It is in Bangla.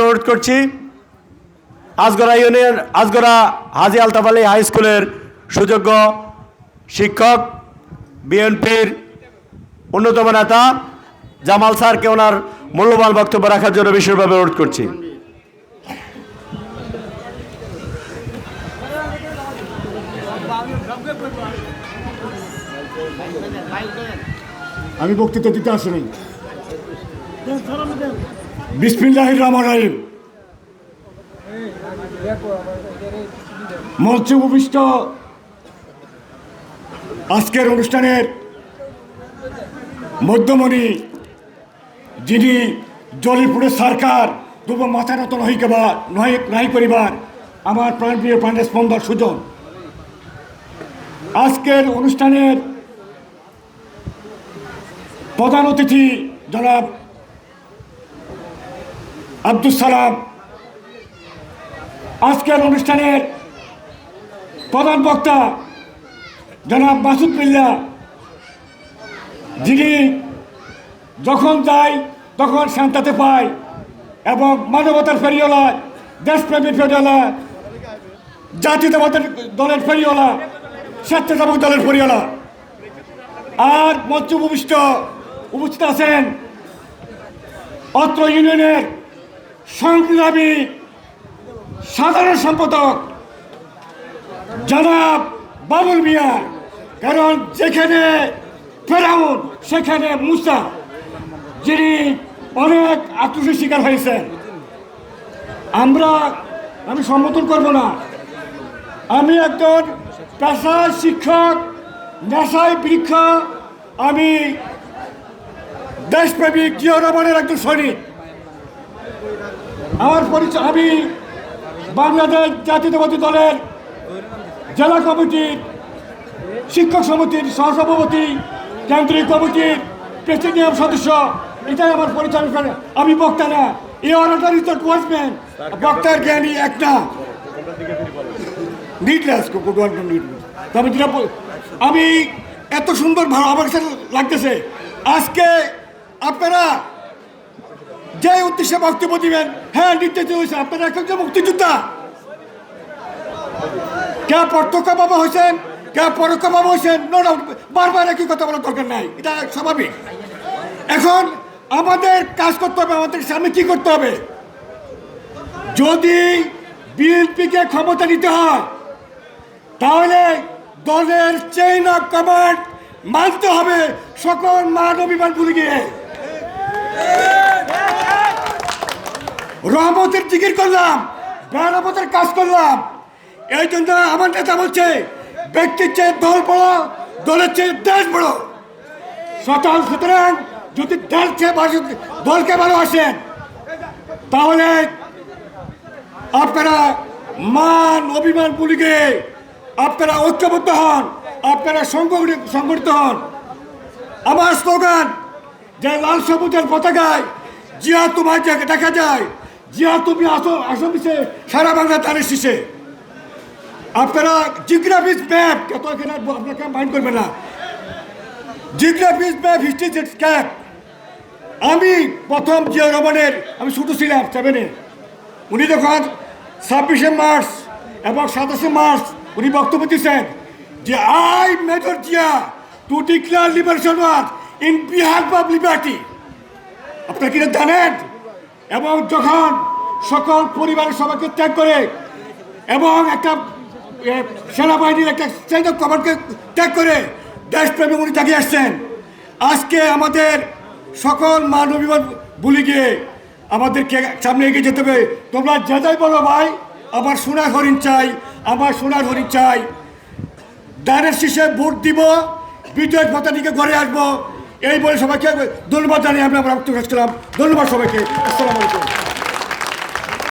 অনুরোধ করছি আজগরা হাজী আলতাফ আলী হাই স্কুলের সুযোগ্য শিক্ষক বিএনপির অন্যতম নেতা জামাল স্যারকে ওনার মূল্যবান বক্তব্য রাখার জন্য বিশেষভাবে অনুরোধ করছি। আমি বক্তৃতা দিতে আসিনি। বিসমিল্লাহির রহমানির রহিম। মঞ্চে উপবিষ্ট আজকের অনুষ্ঠানের মধ্যমণি, যিনি জলিপুরের সরকার তবু মাথা নত নহি করিবার আমার প্রাণপ্রিয় প্রাণের স্পন্দন সুজন, আজকের অনুষ্ঠানের প্রধান অতিথি জনাব আব্দুল সালাম, আজকের অনুষ্ঠানের প্রধান বক্তা জনাব মাসুদ বিল্লাহ, যিনি যখন যায় তখন শান্তাতে পায় এবং মানবতার ফেরিওয়ালা, দেশপ্রেমিক ফেরিওয়ালা, জাতীয়তাবাদের দলের ফেরিওয়ালা, স্বেচ্ছাসেবক দলের ফেরিওয়ালা। আর মঞ্চ উপস্থিত আছেন অত্র ইউনিয়নের সংগ্রামী সাধারণ সম্পাদক জনাব বাবুল মিয়া, কারণ যেখানে ফেরাউন সেখানে মুসা, যিনি অনেক আক্রোশের শিকার হয়েছেন। আমি সম্বোধন করব না, আমি একজন পেশায় শিক্ষক, নেশায় বৃক্ষ, আমি দেশপ্রেমিক জিয়া রহমানের একজন সৈনিক। আমার পরিচয়, আমি বাংলাদেশ জাতীয়তাবাদী দলের জেলা কমিটির শিক্ষক সমিতির সহসভাপতি, কেন্দ্রীয় কমিটির প্রেসিডিয়াম সদস্য। এটাই আমার পরিচয়। আমি বক্তা না, এই অর্ডার ইজ দ্য কোয়ার্সম্যান, বক্তার জ্ঞানী একটা নিডলেস। তবে যেটা আমি এত সুন্দর ভালো আমার কাছে লাগতেছে, আজকে আপনারা যে উদ্দেশ্যে বক্তব্য দিবেন, হ্যাঁ নির্দেশ হয়েছে, আপনারা একজন মুক্তিযোদ্ধা, কে প্রত্যক্ষভাবে হয়েছেন, কে পরোক্ষভাবে হয়েছেন, নো ডাউট, বারবার একই কথা বলার দরকার নাই, এটা স্বাভাবিক। এখন আমাদের কাজ করতে হবে, আমাদের সামনে কি করতে হবে। যদি বিএনপিকে ক্ষমতা নিতে হয় তাহলে দলের চেইন অফ কমান্ড মানতে হবে, সকল মান অভিমান ভুলে গিয়ে রহমতের জিকির করলাম, রহমতের কাজ করলাম। এই জন্য আমার নেতা বলছে ব্যক্তির চেয়ে দল বড়, দলের চেয়ে দেশ বড়। সুতরাং যদি দলকে ভালোবাসেন তাহলে আপনারা মান অভিমান ভুলে গিয়ে আপনারা ঐক্যবদ্ধ হন, আপনারা সংগঠিত হন। আমার স্লোগান যে লাল সবুজের পতাকায় জিয়া তোমার দেখা যায়, জিয়া তুমি আসামিসে সারা বাংলা তারের শীষে। আপনারা জিওগ্রাফিস ম্যাপ, কত এখানে আপনাকে মাইন্ড করবে না, জিওগ্রাফিস ম্যাপ, হিস্ট্রি ক্যাপ। আমি প্রথম জিয়া রহমানের, আমি ছোটো ছিলাম 7-এ, উনি যখন 26শে মার্চ এবং 27শে মার্চ উনি বক্তব্য দিচ্ছেন যে I major Zia to declare liberation war in behalf of liberty. আপনারা কিনা জানেন? এবং যখন সকল পরিবারের সবাইকে ত্যাগ করে এবং একটা সেনাবাহিনীর একটা চেইন অফ কমান্ডকে ত্যাগ করে দেশপ্রেমে উনি তাকিয়ে আসছেন। আজকে আমাদের সকল মান অভিমান ভুলে গিয়ে আমাদেরকে সামনে এগিয়ে যেতে হবে। তোমরা যে যাই বলো ভাই, আমার সোনার হরিণ চাই, আমার সোনার হরিণ চাই। দানের শীষে ভোট দিব, বিজয় পতাকাকে ঘরে আসবো, এই বলে সবাইকে ধন্যবাদ জানিয়ে আমরা বক্তব্য শেষ করলাম। ধন্যবাদ সবাইকে। আসসালামু আলাইকুম।